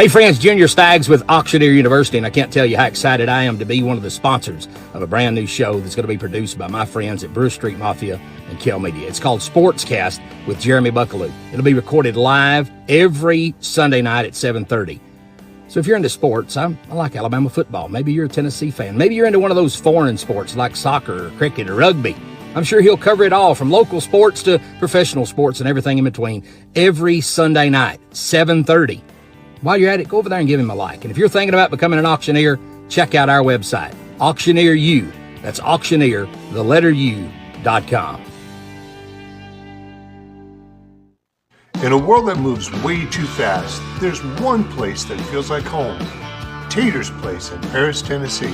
Hey friends, Junior Staggs with Auctioneer University, and I can't tell you how excited I am to be one of the sponsors of a brand new show that's going to be produced by my friends at Brewer Street Mafia and Kel Media. It's called SportsCast with Jeremy Buckelew. It'll be recorded live every Sunday night at 7:30. So if you're into sports, I like Alabama football. Maybe you're a Tennessee fan. Maybe you're into one of those foreign sports like soccer or cricket or rugby. I'm sure he'll cover it all, from local sports to professional sports and everything in between, every Sunday night, 7:30. While you're at it, go over there and give him a like. And if you're thinking about becoming an auctioneer, check out our website, Auctioneer U. That's auctioneer, the letter U.com. In a world that moves way too fast, there's one place that feels like home. Tater's Place in Paris, Tennessee,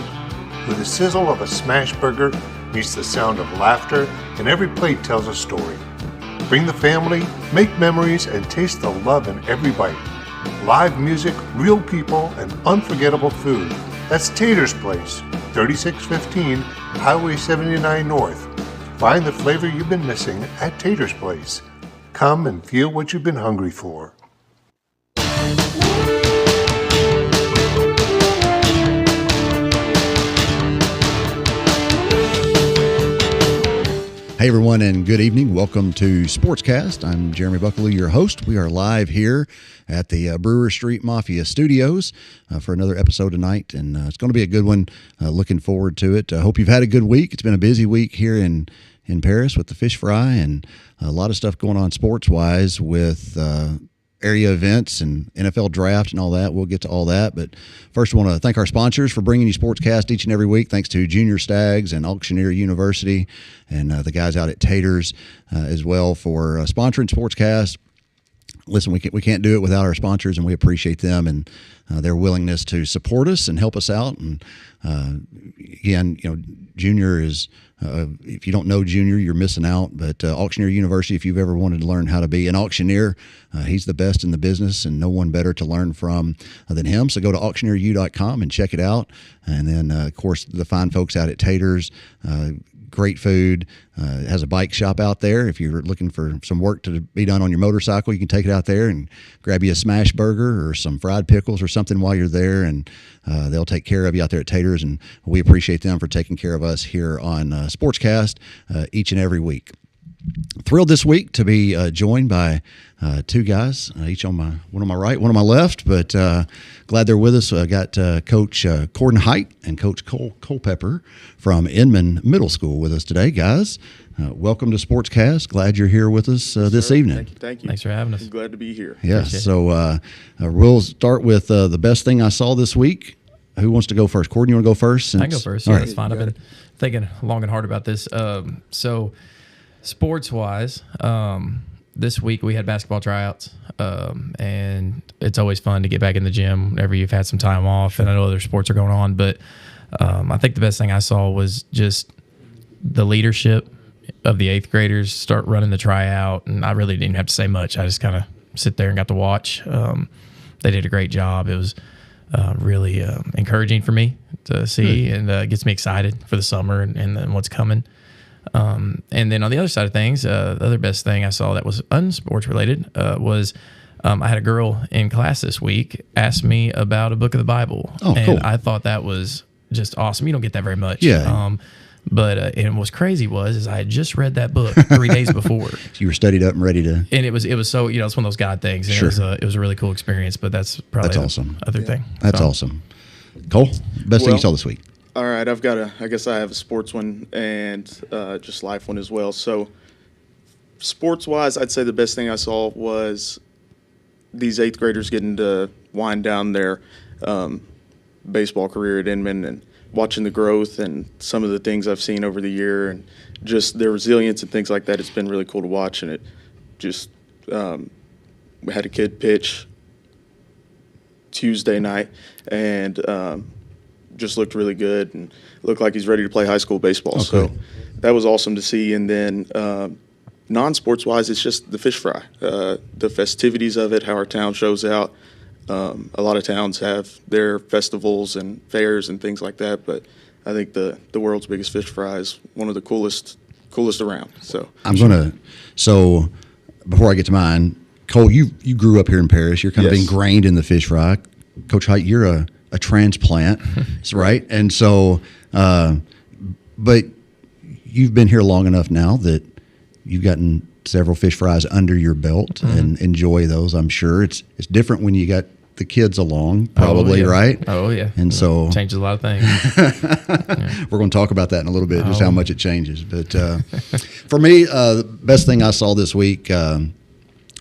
where the sizzle of a smash burger meets the sound of laughter, and every plate tells a story. Bring the family, make memories, and taste the love in every bite. Live music, real people, and unforgettable food. That's Tater's Place, 3615 Highway 79 North. Find the flavor you've been missing at Tater's Place. Come and feel what you've been hungry for. Hey everyone, and good evening. Welcome to SportsCast. I'm Jeremy Buckelew, your host. We are live here at the Brewer Street Mafia Studios for another episode tonight, and it's going to be a good one. Looking forward to it. I hope you've had a good week. It's been a busy week here in Paris with the fish fry and a lot of stuff going on sports-wise with area events and NFL draft and all that. We'll get to all that. But first, I want to thank our sponsors for bringing you SportsCast each and every week. Thanks to Junior Staggs and Auctioneer University and the guys out at Tater's as well for sponsoring SportsCast. Listen, we can't do it without our sponsors, and we appreciate them and their willingness to support us and help us out. And again, Junior is, if you don't know Junior, you're missing out. But Auctioneer University, if you've ever wanted to learn how to be an auctioneer, he's the best in the business, and no one better to learn from than him. So go to auctioneeru.com and check it out. And then, of course, the fine folks out at Tater's. Great food. Has a bike shop out there. If you're looking for some work to be done on your motorcycle, you can take it out there and grab you a smash burger or some fried pickles or something while you're there, and they'll take care of you out there at Tater's, and we appreciate them for taking care of us here on SportsCast each and every week. Thrilled this week to be joined by two guys, each on one on my right, one on my left, but glad they're with us. I got Coach Cordon Hight and Coach Culpepper from Inman Middle School with us today. Guys, welcome to SportsCast. Glad you're here with us this evening. Thank you. Thanks for having us. I'm glad to be here. Yes, so we'll start with the best thing I saw this week. Who wants to go first? Cordon, you want to go first? I can go first. Yeah, that's fine. I've been thinking long and hard about this. So sports-wise, this week we had basketball tryouts, and it's always fun to get back in the gym whenever you've had some time off, and I know other sports are going on, but I think the best thing I saw was just the leadership of the 8th graders start running the tryout, and I really didn't have to say much. I just kind of sit there and got to watch. They did a great job. It was really encouraging for me to see, and gets me excited for the summer and then what's coming. And then on the other side of things, the other best thing I saw that was unsports related was I had a girl in class this week ask me about a book of the Bible. Oh, and cool. I thought that was just awesome. You don't get that very much. Yeah. But and what's crazy was I had just read that book 3 days before. So you were studied up and ready to. And it was so, it's one of those God things. And Sure. it was a really cool experience, but that's probably That's awesome. Other thing. That's awesome. Cole, best thing you saw this week? All right, I guess I have a sports one and just life one as well. So sports-wise, I'd say the best thing I saw was these 8th graders getting to wind down their baseball career at Inman and watching the growth and some of the things I've seen over the year and just their resilience and things like that. It's been really cool to watch, and it just we had a kid pitch Tuesday night and just looked really good and looked like he's ready to play high school baseball. Okay. So that was awesome to see. And then non-sports wise, it's just the fish fry, the festivities of it, how our town shows out. A lot of towns have their festivals and fairs and things like that, but I think the world's biggest fish fry is one of the coolest around. So So before I get to mine, Cole, you grew up here in Paris. You're kind of Yes. ingrained in the fish fry. Coach Hight, you're a transplant, right? And so, but you've been here long enough now that you've gotten several fish fries under your belt and enjoy those. I'm sure it's different when you got the kids along, probably, right? Oh yeah. And so changes a lot of things. We're going to talk about that in a little bit, just how much it changes. But for me, the best thing I saw this week,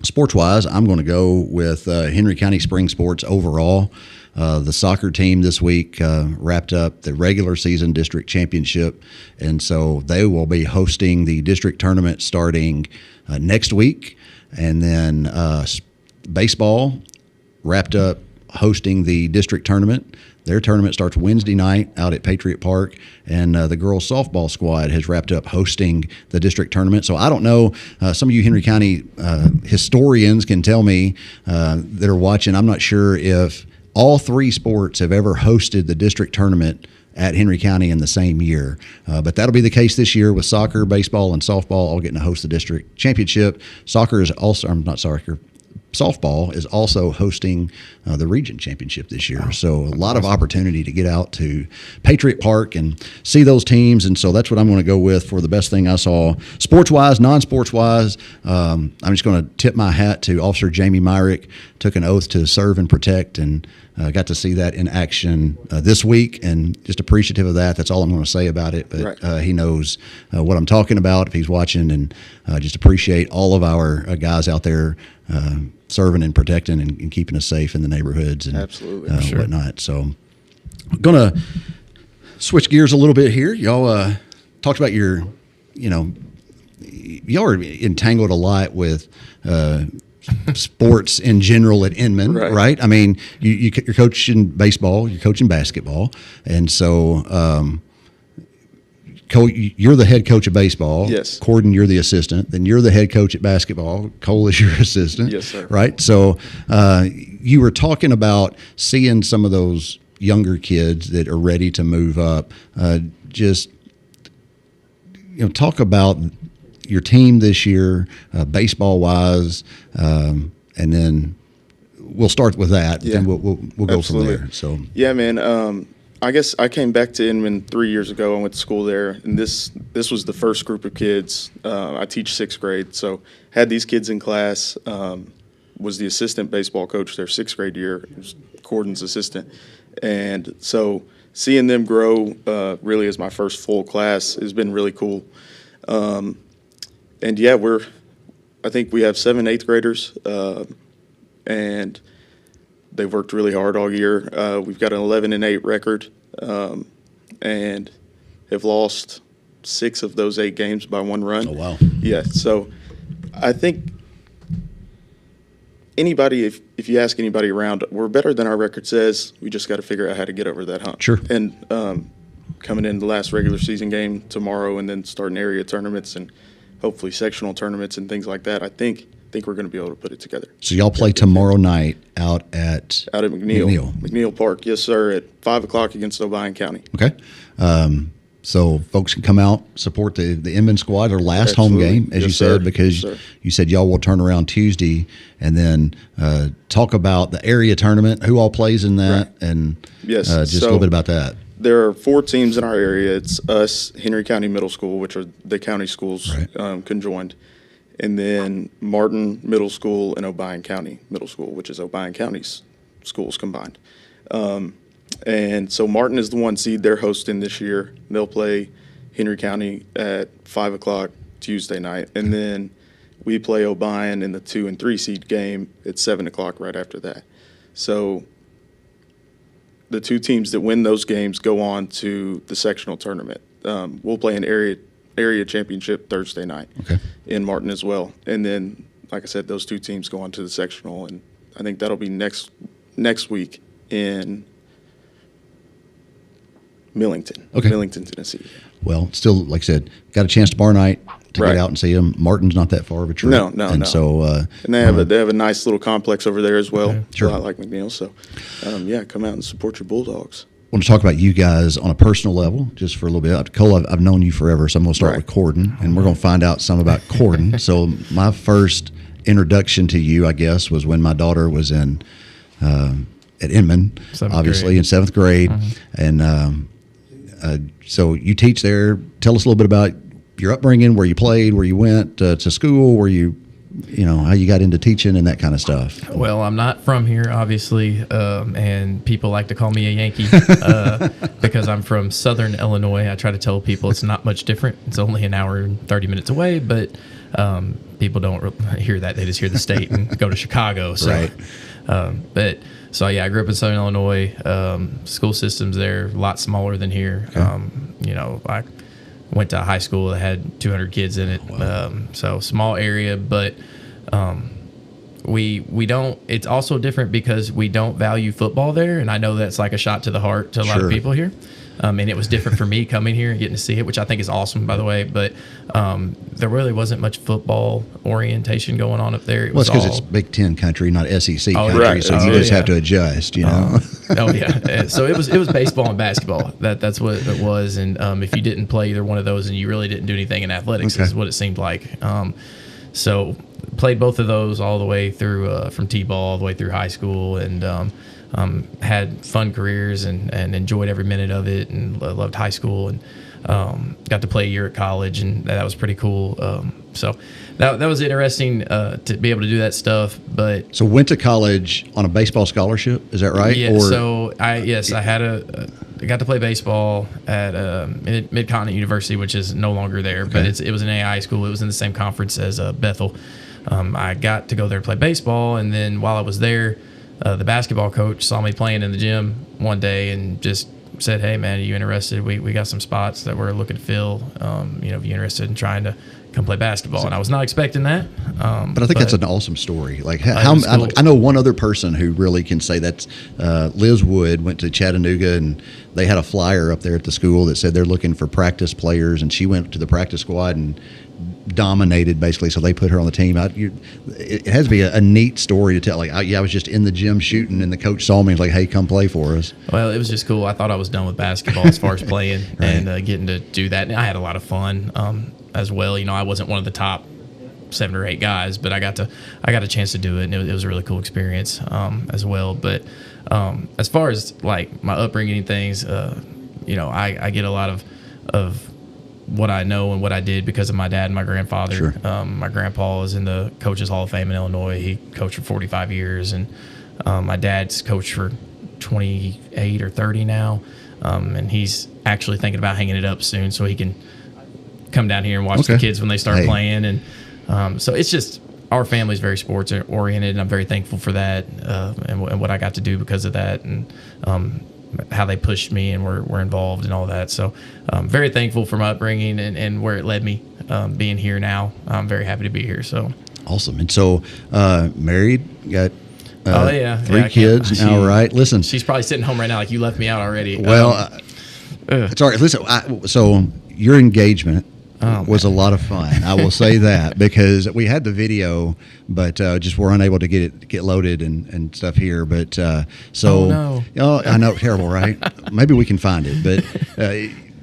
sports-wise, I'm going to go with Henry County Spring Sports overall. The soccer team this week wrapped up the regular season district championship, and so they will be hosting the district tournament starting next week. And then baseball wrapped up hosting the district tournament. Their tournament starts Wednesday night out at Patriot Park, and the girls softball squad has wrapped up hosting the district tournament. So I don't know, some of you Henry County historians can tell me that are watching, I'm not sure if all three sports have ever hosted the district tournament at Henry County in the same year. But that'll be the case this year with soccer, baseball, and softball all getting to host the district championship. Softball is also hosting the region championship this year. So a lot of opportunity to get out to Patriot Park and see those teams. And so that's what I'm going to go with for the best thing I saw. Sports-wise, non-sports-wise, I'm just going to tip my hat to Officer Jamie Myrick. Took an oath to serve and protect, and got to see that in action this week, and just appreciative of that. That's all I'm going to say about it. But he knows what I'm talking about if he's watching, and just appreciate all of our guys out there serving and protecting and keeping us safe in the neighborhoods and whatnot. So I'm going to switch gears a little bit here. Y'all talked about y'all are entangled a lot with sports in general at Inman, right? I mean, you're coaching baseball, you're coaching basketball, and so Cole, you're the head coach of baseball. Yes. Cordon, you're the assistant. Then you're the head coach at basketball. Cole is your assistant. Yes, sir. Right? So you were talking about seeing some of those younger kids that are ready to move up. Talk about your team this year, baseball-wise, and then we'll start with that. Yeah. Then we'll go from there. So yeah, man. I guess I came back to Inman 3 years ago. I went to school there, and this was the first group of kids. I teach sixth grade, so had these kids in class. Was the assistant baseball coach their sixth grade year. Was Cordon's assistant, and so seeing them grow really as my first full class has been really cool. And yeah, I think we have 7 8th graders, and they've worked really hard all year. We've got an 11-8 record, and have lost 6 of those 8 games by 1 run. Oh, wow. Yeah, so I think anybody, if you ask anybody around, we're better than our record says. We just got to figure out how to get over that hump. Sure. And coming in the last regular season game tomorrow, and then starting area tournaments and hopefully sectional tournaments and things like that, I think we're going to be able to put it together. So y'all play tomorrow night out at McNeil Park, yes, sir, at 5 o'clock against Obion County. Okay. So folks can come out, support the Inman squad, their last home game, as you said, because you said y'all will turn around Tuesday, and then talk about the area tournament, who all plays in that, and just a little bit about that. There are 4 teams in our area. It's us, Henry County Middle School, which are the county schools conjoined, and then Martin Middle School and Obion County Middle School, which is Obion County's schools combined. And so Martin is the 1 seed they're hosting this year. They'll play Henry County at 5 o'clock Tuesday night, and then we play Obion in the 2 and 3 seed game at 7 o'clock right after that. So the 2 teams that win those games go on to the sectional tournament. We'll play an area championship Thursday night in Martin as well. And then, like I said, those 2 teams go on to the sectional, and I think that'll be next week in Millington, Tennessee. Well, still, like I said, got a chance tomorrow night to get out and see them. Martin's not that far of a trip. No. So, and they have a nice little complex over there as well, a lot like McNeil. So, come out and support your Bulldogs. I want to talk about you guys on a personal level just for a little bit. Cole, I've known you forever, so I'm going to start with Cordon, and we're going to find out some about Cordon. So my first introduction to you, I guess, was when my daughter was in at Inman, obviously, grade. in 7th grade. And so you teach there. Tell us a little bit about your upbringing, where you played, where you went to school, where how you got into teaching and that kind of stuff. Well, I'm not from here, obviously, and people like to call me a Yankee because I'm from Southern Illinois. I try to tell people it's not much different. It's only an hour and 30 minutes away, but people don't hear that. They just hear the state and go to Chicago. So, right. I grew up in Southern Illinois. School systems there, a lot smaller than here. Okay. I went to a high school that had 200 kids in it. Wow. So small area, but we don't. It's also different because we don't value football there, and I know that's like a shot to the heart to a lot of people here. And it was different for me coming here and getting to see it, which I think is awesome, by the way. But there really wasn't much football orientation going on up there. It's because it's Big Ten country, not SEC country, right. so you just have to adjust, Oh yeah. So it was baseball and basketball. That's what it was. And if you didn't play either one of those, and you really didn't do anything in athletics, is what it seemed like. So played both of those all the way through from T-ball all the way through high school, and had fun careers and enjoyed every minute of it, and loved high school, and got to play a year at college, and that was pretty cool. So that was interesting to be able to do that stuff. But so went to college on a baseball scholarship, is that right? Yeah. So I had I got to play baseball at Mid-Continent University, which is no longer there, but it was an AI school. It was in the same conference as Bethel. I got to go there to play baseball, and then while I was there, the basketball coach saw me playing in the gym one day and just said, "Hey, man, are you interested? We got some spots that we're looking to fill. If you're interested in trying to come play basketball." And I was not expecting that. But I think that's an awesome story. Like I know one other person who really can say that's Liz Wood went to Chattanooga, and they had a flyer up there at the school that said they're looking for practice players, and she went to the practice squad and dominated basically, so they put her on the team. It has to be a neat story to tell. Like, I was just in the gym shooting, and the coach saw me and was like, "Hey, come play for us." Well, it was just cool. I thought I was done with basketball as far as playing and getting to do that. And I had a lot of fun as well. I wasn't one of the top 7 or 8 guys, but I got a chance to do it, and it was a really cool experience as well. But as far as like my upbringing and things, I get a lot of what I know and what I did because of my dad and my grandfather. Sure. My grandpa is in the Coaches Hall of Fame in Illinois. He coached for 45 years, and my dad's coached for 28 or 30 now, and he's actually thinking about hanging it up soon so he can come down here and watch the kids when they start playing. And so it's just, our family's very sports oriented, and I'm very thankful for that, and what I got to do because of that, and how they pushed me and were involved and all that. So very thankful for my upbringing and where it led me. Being here now, I'm very happy to be here. So awesome. And so married, got 3 kids now, right? Listen, she's probably sitting home right now like, you left me out already. Well, it's all right. Listen, so your engagement was a lot of fun. I will say that, because we had the video, but just were unable to get loaded and stuff here. But I know, terrible, right? Maybe we can find it, but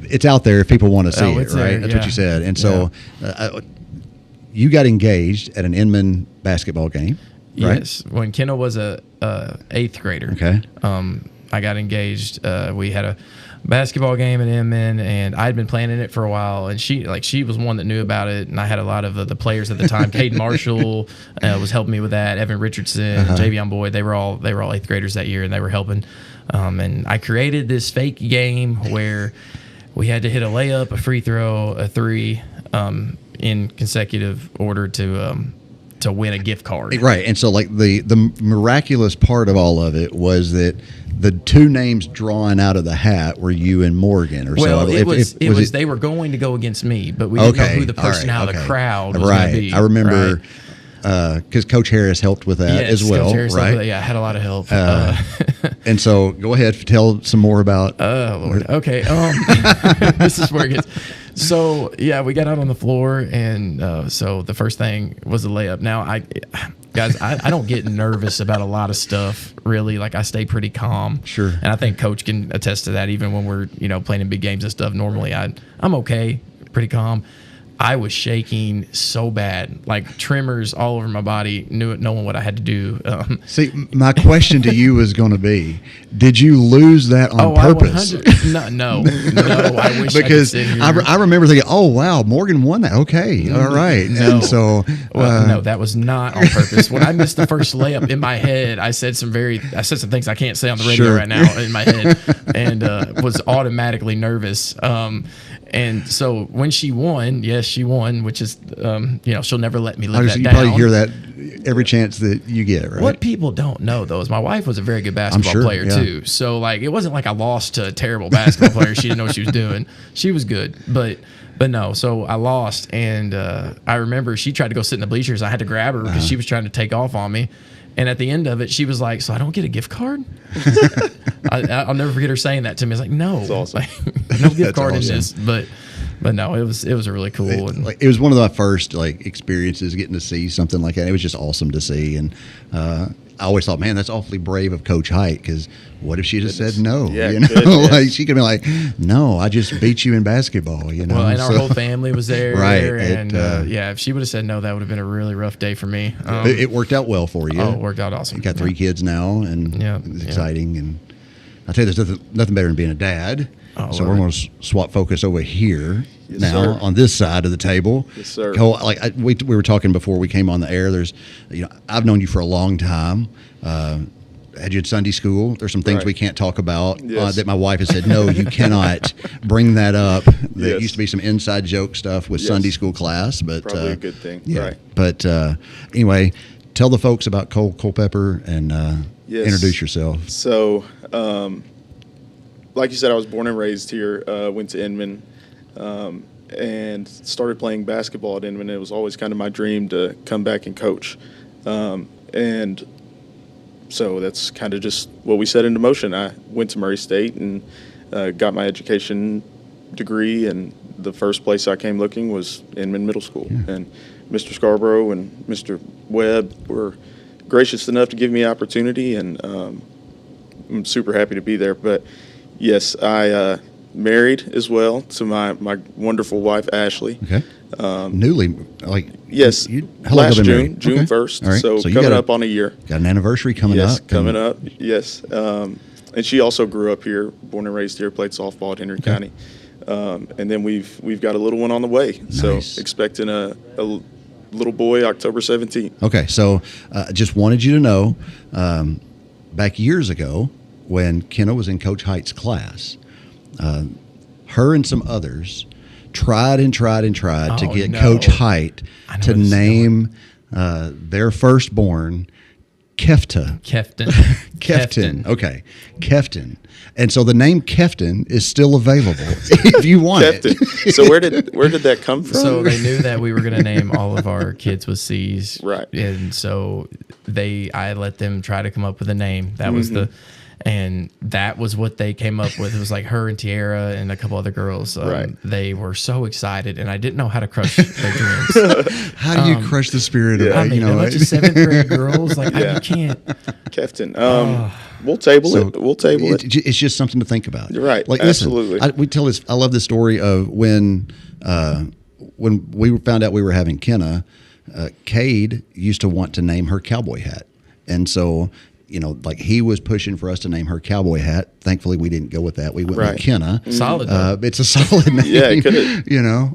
it's out there if people want to see it, right? There, That's what you said. And so you got engaged at an Inman basketball game, right? Yes, when Kendall was a 8th grader. Okay. I got engaged. We had a basketball game at Inman, and I'd been planning it for a while, and she was one that knew about it, and I had a lot of the players at the time. Caden Marshall was helping me with that. Evan Richardson, Javion Boyd, they were all 8th graders that year, and they were helping. And I created this fake game where we had to hit a layup, a free throw, a 3 in consecutive order to win a gift card. Right. And so like the miraculous part of all of it was that the 2 names drawn out of the hat were you and Morgan, or well, so. It was they were going to go against me, but we didn't know who the person out of the crowd was going to be. I remember because Coach Harris helped with that as well. Coach Harris right? I had a lot of help. And so go ahead, tell some more about. Lord. Okay. This is where it gets. So we got out on the floor, and so the first thing was the layup. Now, I don't get nervous about a lot of stuff, really. Like, I stay pretty calm. Sure. And I think Coach can attest to that. Even when we're playing in big games and stuff, normally I'm okay, pretty calm. I was shaking so bad, like tremors all over my body, knowing what I had to do. See, my question to you was going to be, did you lose that on purpose? No, I wish because I could sit here. I remember thinking, oh, wow, Morgan won that. Okay, all right. No. And so, no, that was not on purpose. When I missed the first layup in my head, I said some things I can't say on the radio right now in my head, and was automatically nervous. And so when she won, yes, she won, which is, she'll never let me live that you down. probably hear that every chance that you get, right? What people don't know, though, is my wife was a very good basketball player, too. So, like, it wasn't like I lost to a terrible basketball player. She didn't know what she was doing. She was good, but no. So I lost, and I remember she tried to go sit in the bleachers. I had to grab her because she was trying to take off on me. And at the end of it, she was like, "So I don't get a gift card?" I'll never forget her saying that to me. I was like, "No, That's awesome. No gift card in this." But no, it was a really cool. It was one of my first experiences getting to see something like that. It was just awesome to see, and I always thought, man, that's awfully brave of Coach Hight, because what if she just said no? Yeah, like she could be like, "No, I just beat you in basketball." Well, and our whole family was there, right? And if she would have said no, that would have been a really rough day for me. It worked out well for you. Oh, it worked out awesome. You got 3 kids now, and it's exciting. And I tell you, there's nothing better than being a dad. So we're going to swap focus over here on this side of the table. Yes, sir. We were talking before we came on the air. There's, I've known you for a long time. Had you at Sunday school? There's some things we can't talk about that my wife has said, no, you cannot bring that up. There used to be some inside joke stuff with Sunday school class, but probably a good thing. Yeah. Right. But anyway, tell the folks about Culpepper and introduce yourself. So, like you said, I was born and raised here. Went to Inman, and started playing basketball at Inman. It was always kind of my dream to come back and coach, and so that's kind of just what we set into motion. I went to Murray State and got my education degree, and the first place I came looking was Inman Middle School. Yeah. And Mr. Scarborough and Mr. Webb were gracious enough to give me opportunity, and I'm super happy to be there. But yes, I married as well to my wonderful wife, Ashley. Okay. Newly, yes, last June 1st. Right. So coming up on a year. Got an anniversary coming up. Yes, coming up. Yes. And she also grew up here, born and raised here, played softball at Henry County. And then we've got a little one on the way. Nice. So expecting a little boy October 17th. Okay. So just wanted you to know, back years ago when Kenna was in Coach Hight's class, her and some others tried to get Coach Hight to name their firstborn Kefton. Okay. Kefton. And so the name Kefton is still available if you want it. So where did that come from? So they knew that we were going to name all of our kids with C's. Right. And so I let them try to come up with a name. That was and that was what they came up with. It was like her and Tiara and a couple other girls. They were so excited, and I didn't know how to crush their dreams. How do you crush the spirit of a bunch of 7th grade girls? Like, you can't. Kefton. We'll table it. We'll table it. It's just something to think about. You're right. Absolutely. Listen, I love the story of when we found out we were having Kenna, Cade used to want to name her cowboy hat. And so, he was pushing for us to name her cowboy hat. Thankfully, we didn't go with that. We went with Kenna. Solid. It's a solid name. Yeah, it could have.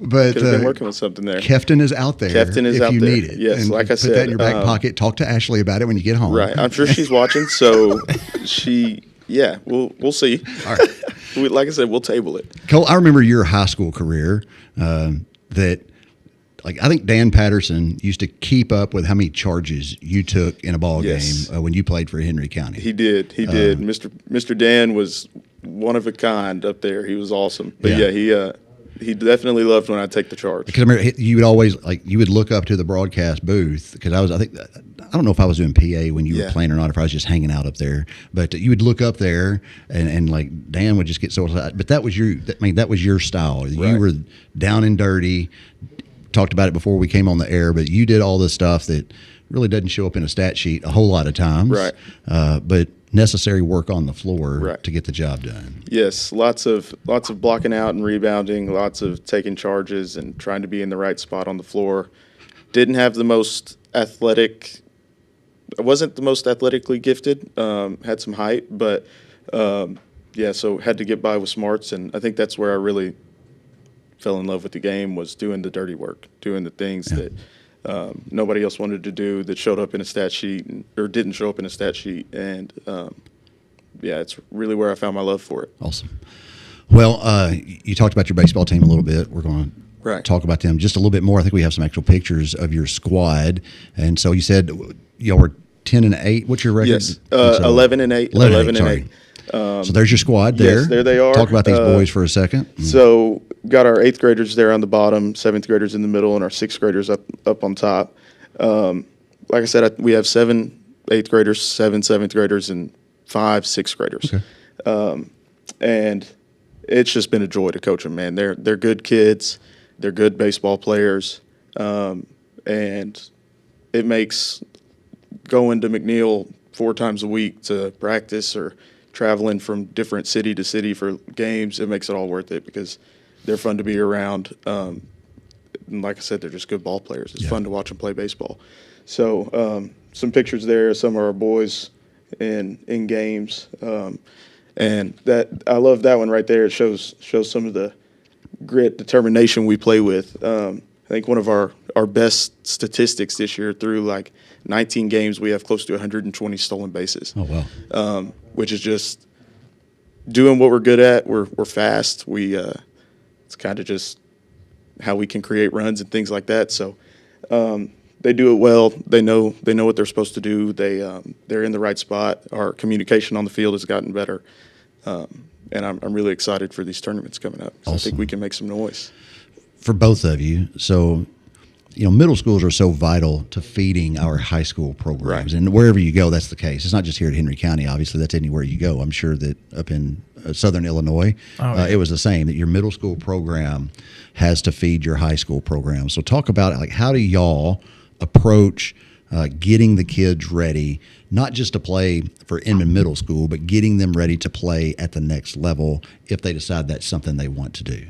But could have been working with something there. Kefton is out there. Kefton is out if you there. need it. Yes, and like I said, put that in your back pocket. Talk to Ashley about it when you get home. Right. I'm sure she's watching. So we'll see. All right. Like I said, we'll table it. Cole, I remember your high school career. I think Dan Patterson used to keep up with how many charges you took in a ball game when you played for Henry County. He did. Mr. Dan was one of a kind up there. He was awesome. But he definitely loved when I take the charge. Because I remember you would always you would look up to the broadcast booth, because I don't know if I was doing PA when you were playing or not, if I was just hanging out up there. But you would look up there and Dan would just get so excited. But that was your style. Right. You were down and dirty. Talked about it before we came on the air, but you did all this stuff that really doesn't show up in a stat sheet a whole lot of times. Right. But necessary work on the floor Right. to get the job done. Yes, lots of blocking out and rebounding, lots of taking charges and trying to be in the right spot on the floor. Didn't have the most athletic. I wasn't the most athletically gifted. Had some height, but so had to get by with smarts, and I think that's where I really fell in love with the game, was doing the dirty work, doing the things that nobody else wanted to do, that showed up in a stat sheet or didn't show up in a stat sheet, and it's really where I found my love for it. Awesome. Well, you talked about your baseball team a little bit. We're going to talk about them just a little bit more. I think we have some actual pictures of your squad, and so you said y'all were 10-8. What's your record? Yes, 11-8. 11-8. So there's your squad there. Yes, there they are. Talk about these boys for a second. So got our 8th graders there on the bottom, 7th graders in the middle, and our 6th graders up on top. Like I said, we have 7 8th graders, 7 7th graders, and 5 6th graders. Okay. And it's just been a joy to coach them, man. They're good kids. They're good baseball players. And it makes going to McNeil 4 times a week to practice or traveling from different city to city for games, it makes it all worth it because they're fun to be around. And like I said, they're just good ball players. It's fun to watch them play baseball. So some pictures there, some of our boys in games. And that I love that one right there. It shows some of the grit, determination we play with. I think one of our best statistics this year, through like 19 games, we have close to 120 stolen bases. Oh, wow. Which is just doing what we're good at. We're fast. It's kind of just how we can create runs and things like that. So they do it well. They know what they're supposed to do. They're in the right spot. Our communication on the field has gotten better. And I'm really excited for these tournaments coming up. Awesome. I think we can make some noise. For both of you, so middle schools are so vital to feeding our high school programs, and wherever you go, that's the case. It's not just here at Henry County. Obviously, that's anywhere you go. I'm sure that up in Southern Illinois, it was the same. That your middle school program has to feed your high school program. So, talk about like how do y'all approach getting the kids ready, not just to play for Inman Middle School, but getting them ready to play at the next level if they decide that's something they want to do.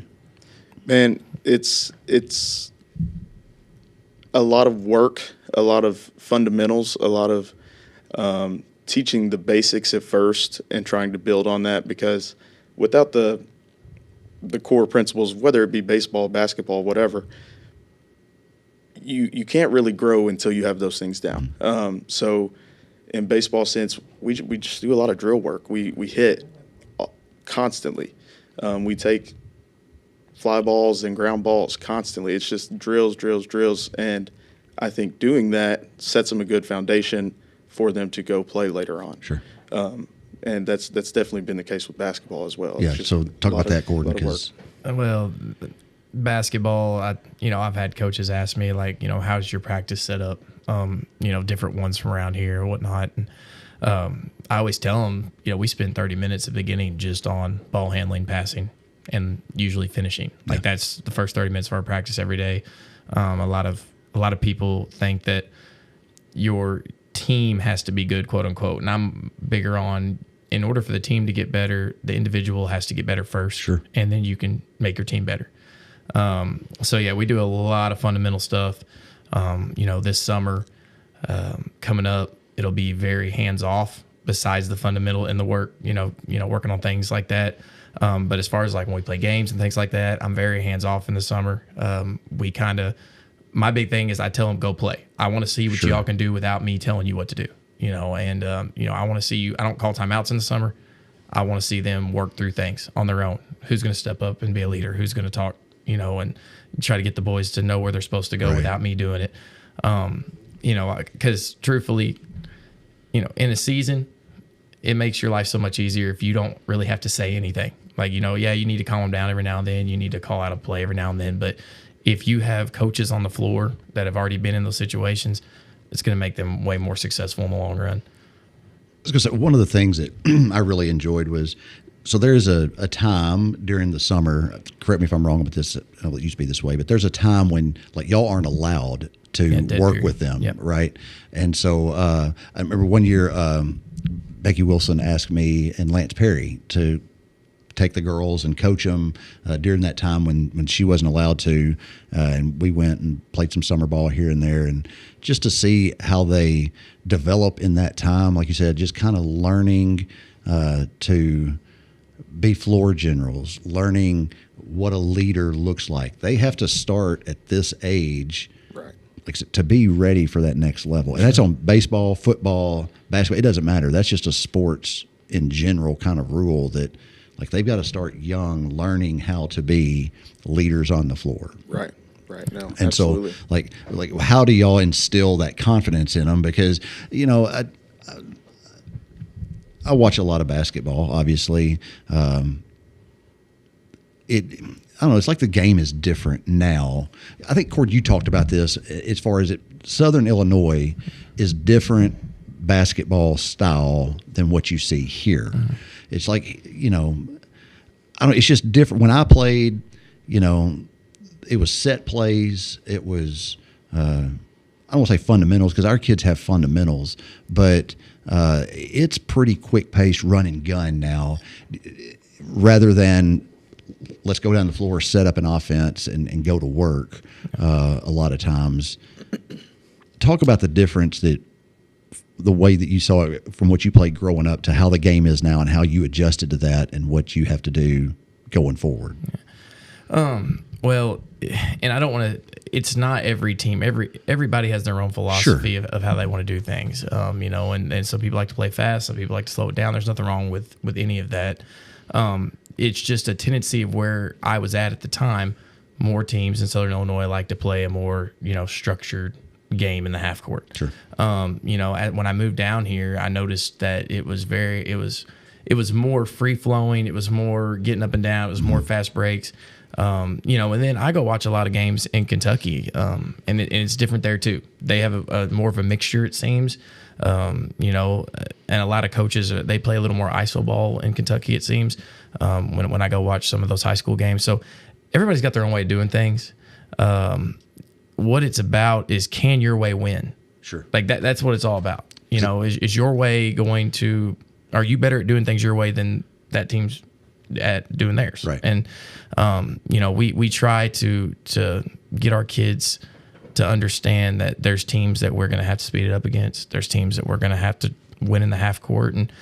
Man, it's a lot of work, a lot of fundamentals, a lot of teaching the basics at first and trying to build on that, because without the core principles, whether it be baseball, basketball, whatever, you can't really grow until you have those things down. So in baseball sense, we just do a lot of drill work. We hit constantly. We take fly balls and ground balls constantly. It's just drills. And I think doing that sets them a good foundation for them to go play later on. Sure. And that's definitely been the case with basketball as well. Yeah. So talk about that, Cordon, because well, basketball, I've had coaches ask me like, how's your practice set up? Different ones from around here or whatnot. And I always tell them, we spend 30 minutes at the beginning just on ball handling, passing, and usually finishing. Like that's the first 30 minutes of our practice every day. A lot of people think that your team has to be good, quote unquote, and I'm bigger on, in order for the team to get better, the individual has to get better first, sure, and then you can make your team better. We do a lot of fundamental stuff. This summer coming up, it'll be very hands off. Besides the fundamental and the work, working on things like that. But as far as like when we play games and things like that, I'm very hands off in the summer. My big thing is I tell them go play. I want to see what y'all can do without me telling you what to do. I want to see you. I don't call timeouts in the summer. I want to see them work through things on their own. Who's going to step up and be a leader? Who's going to talk? And try to get the boys to know where they're supposed to go without me doing it. Because truthfully, in a season, it makes your life so much easier if you don't really have to say anything. Like, you need to calm them down every now and then. You need to call out a play every now and then. But if you have coaches on the floor that have already been in those situations, it's going to make them way more successful in the long run. I was going to say, one of the things that I really enjoyed was, so there's a time during the summer, correct me if I'm wrong about this, it used to be this way, but there's a time when like y'all aren't allowed to work with them, right? And so I remember one year Becky Wilson asked me and Lance Perry to take the girls and coach them during that time when she wasn't allowed to. And we went and played some summer ball here and there. And just to see how they develop in that time, like you said, just kind of learning to be floor generals, learning what a leader looks like. They have to start at this age to be ready for that next level. And that's on baseball, football, basketball. It doesn't matter. That's just a sports in general kind of rule that like they've got to start young, learning how to be leaders on the floor. Right. No, and absolutely. so like how do y'all instill that confidence in them? Because, you know, I watch a lot of basketball, obviously. I don't know. It's like the game is different now. I think, Cord, you talked about this as far as Southern Illinois is different basketball style than what you see here. Mm-hmm. It's like, you know, I don't. It's just different. When I played, you know, it was set plays. It was I don't want to say fundamentals because our kids have fundamentals, but it's pretty quick paced run and gun now, rather than let's go down the floor, set up an offense, and go to work a lot of times. Talk about the difference the way that you saw it from what you played growing up to how the game is now and how you adjusted to that and what you have to do going forward. Well, and I don't want to – it's not every team. Everybody has their own philosophy of how they want to do things, you know, and some people like to play fast. Some people like to slow it down. There's nothing wrong with any of that. It's just a tendency of where I was at the time. More teams in Southern Illinois like to play a more, you know, structured game in the half court. Sure. You know, when I moved down here, I noticed that it was more free flowing. It was more getting up and down. It was more fast breaks. You know, and then I go watch a lot of games in Kentucky, and it's different there too. They have a more of a mixture, it seems. You know, and a lot of coaches, they play a little more iso ball in Kentucky, it seems, when I go watch some of those high school games. So everybody's got their own way of doing things. What it's about is, can your way win? Sure. Like that's what it's all about. You know, is your way going to, are you better at doing things your way than that team's at doing theirs? Right. And, you know, we try to get our kids to understand that there's teams that we're going to have to speed it up against. There's teams that we're going to have to win in the half court. And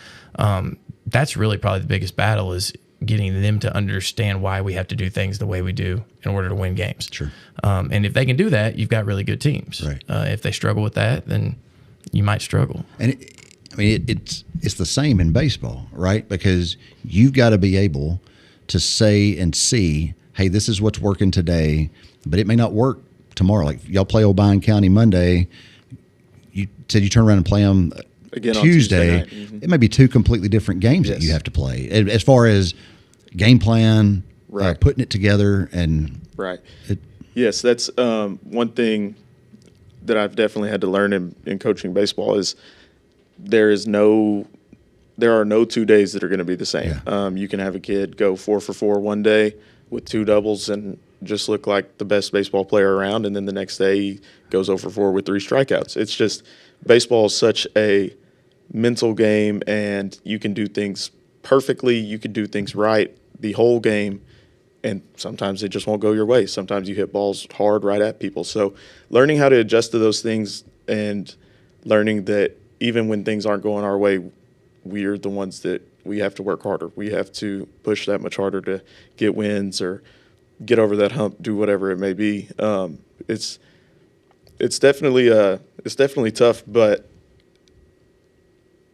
that's really probably the biggest battle, is getting them to understand why we have to do things the way we do in order to win games. Sure. And if they can do that, you've got really good teams. Right. If they struggle with that, then you might struggle. And it's the same in baseball, right? Because you've got to be able to say and see, hey, this is what's working today, but it may not work tomorrow. Like y'all play O'Brien County Monday. You said you turn around and play them again Tuesday. On Tuesday night. Mm-hmm. It may be two completely different games that you have to play as far as game plan, right. Putting it together, and right. Yes, that's one thing that I've definitely had to learn in coaching baseball is there are no 2 days that are going to be the same. Yeah. You can have a kid go 4 for 4 one day with 2 doubles and just look like the best baseball player around, and then the next day he goes 0 for 4 with 3 strikeouts. It's just baseball is such a mental game, and you can do things perfectly, you can do things right the whole game, and sometimes it just won't go your way. Sometimes you hit balls hard right at people. So learning how to adjust to those things and learning that even when things aren't going our way, we're the ones that we have to work harder. We have to push that much harder to get wins or get over that hump, do whatever it may be. It's definitely tough, but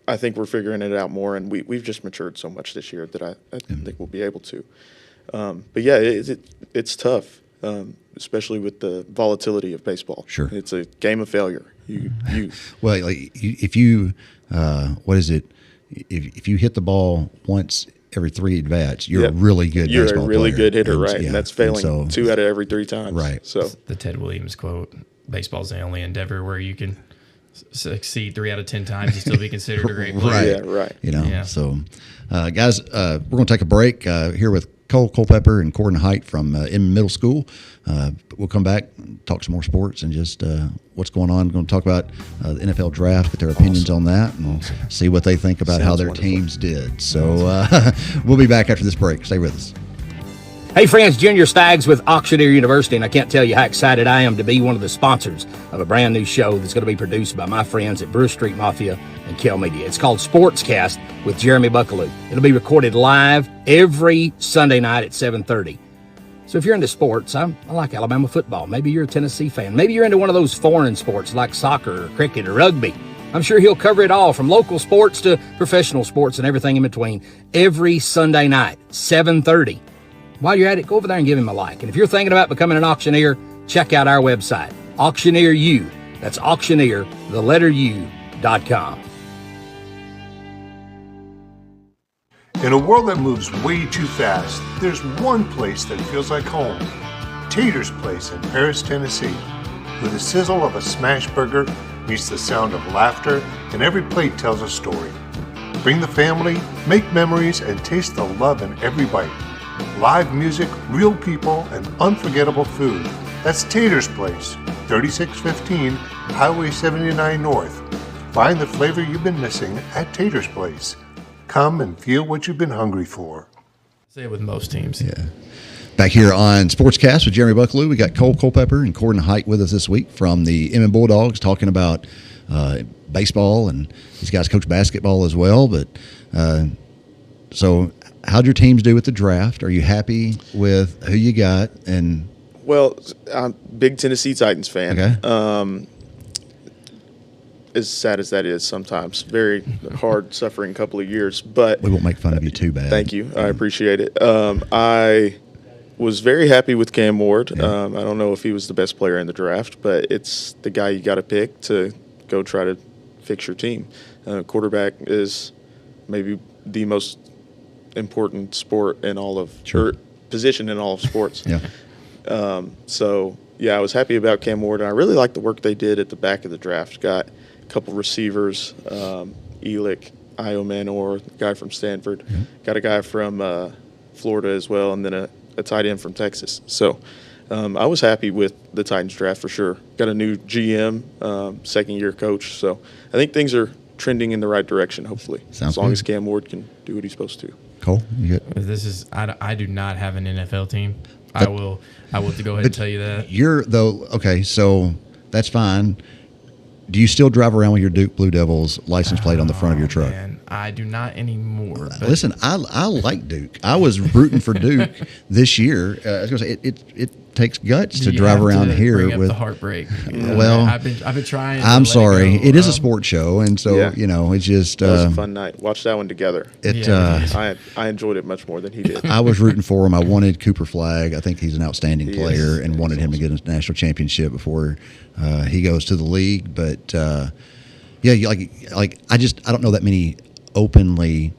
I think we're figuring it out more, and we've just matured so much this year that I think we'll be able to. But yeah, it's tough, especially with the volatility of baseball. Sure, it's a game of failure. Well, like if you what is it? If you hit the ball once every 3 at-bats, you're a really good baseball player. You're a really good hitter, right? Yeah, and that's failing 2 out of every 3 times. Right. So the Ted Williams quote: "Baseball's the only endeavor where you can succeed 3 out of 10 times and still be considered a great player." Right. Yeah, right. You know. Yeah. So, guys, we're going to take a break here with Cole Culpepper and Cordon Hight from Inman Middle School. We'll come back, talk some more sports, and just what's going on. We're going to talk about the NFL draft, get their opinions on that, and we'll see what they think about how their teams did. So we'll be back after this break. Stay with us. Hey friends, Junior Staggs with Auctioneer University, and I can't tell you how excited I am to be one of the sponsors of a brand new show that's going to be produced by my friends at Brewer Street Mafia and Kell Media. It's called SportsCast with Jeremy Buckelew. It'll be recorded live every Sunday night at 7:30. So if you're into sports, I like Alabama football. Maybe you're a Tennessee fan. Maybe you're into one of those foreign sports like soccer or cricket or rugby. I'm sure he'll cover it all, from local sports to professional sports and everything in between, every Sunday night, 7:30. While you're at it, go over there and give him a like. And if you're thinking about becoming an auctioneer, check out our website, Auctioneer U. That's auctioneer, the letter U.com. In a world that moves way too fast, there's one place that feels like home. Tater's Place in Paris, Tennessee, where the sizzle of a smash burger meets the sound of laughter, and every plate tells a story. Bring the family, make memories, and taste the love in every bite. Live music, real people, and unforgettable food. That's Tater's Place, 3615 Highway 79 North. Find the flavor you've been missing at Tater's Place. Come and feel what you've been hungry for. Say it with most teams. Yeah. Back here on SportsCast with Jeremy Buckelew, we got Cole Culpepper and Cordon Hight with us this week from the Inman Bulldogs, talking about baseball, and these guys coach basketball as well. But so how'd your teams do with the draft? Are you happy with who you got? And Well, I'm a big Tennessee Titans fan. Okay. As sad as that is sometimes, very hard, suffering couple of years. But we won't make fun of you too bad. Thank you. I appreciate it. I was very happy with Cam Ward. I don't know if he was the best player in the draft, but it's the guy you got to pick to go try to fix your team. Quarterback is maybe the most important sport in all of or position in all of sports. So I was happy about Cam Ward, and I really liked the work they did at the back of the draft. Got a couple receivers, Elick, Io Manor, guy from Stanford, got a guy from Florida as well, and then a tight end from Texas. So I was happy with the Titans draft for sure. Got a new GM, second-year coach, so I think things are trending in the right direction, hopefully, as long as Cam Ward can do what he's supposed to. Cole, you good? This is I do not have an NFL team. I will go ahead and tell you that. Okay, so that's fine. Do you still drive around with your Duke Blue Devils license plate on the front of your truck? Man, I do not anymore. Listen, I like Duke. I was rooting for Duke this year. I was going to say it takes guts to drive around here bring up with the heartbreak. Well, I've been trying. I'm sorry. It is a sports show, and so it's just that was a fun night. Watch that one together. I enjoyed it much more than he did. I was rooting for him. I wanted Cooper Flagg. I think he's an outstanding player, and wanted him to get a national championship before he goes to the league. But I don't know that many openly,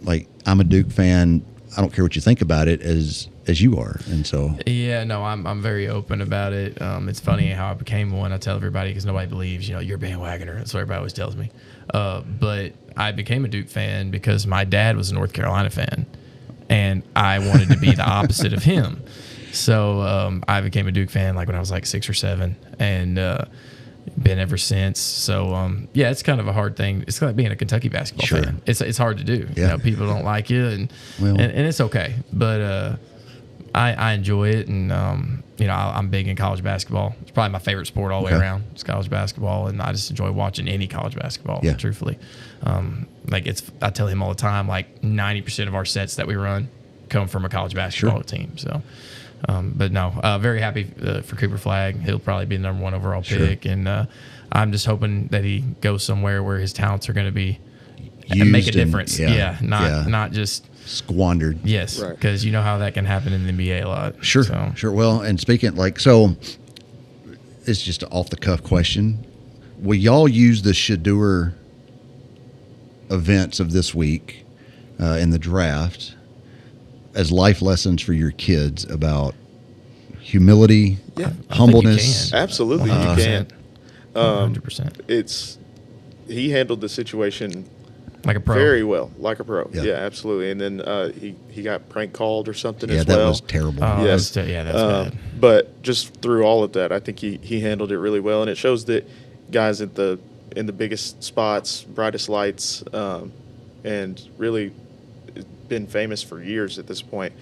like, I'm a Duke fan. I don't care what you think about it as you are, and so I'm very open about it. It's funny how I became one. I tell everybody because nobody believes you're a bandwagoner. That's what everybody always tells me. But I became a Duke fan because my dad was a North Carolina fan, and I wanted to be the opposite of him. So I became a Duke fan like when I was like 6 or 7, and been ever since. So it's kind of a hard thing. It's like being a Kentucky basketball fan. It's hard to do. People don't like you, and it's okay. But I enjoy it, and I'm big in college basketball. It's probably my favorite sport all the way around. It's college basketball, and I just enjoy watching any college basketball. Truthfully, I tell him all the time, like 90% of our sets that we run come from a college basketball team. So. But no, very happy for Cooper Flagg. He'll probably be the number 1 overall pick, and I'm just hoping that he goes somewhere where his talents are going to be and make a difference. Not just squandered. Yes, because you know how that can happen in the NBA a lot. Sure. Well, and speaking it's just an off the cuff question. Will y'all use the Shadur events of this week in the draft as life lessons for your kids about humility, humbleness? Absolutely, you can. 100%. He handled the situation Like a pro. Very well, like a pro. Yeah. Yeah, absolutely. And then he got prank called or something as that well. was terrible. Oh, Yes. that's bad. But just through all of that, I think he handled it really well, and it shows that guys in the biggest spots, brightest lights, and really been famous for years at this point.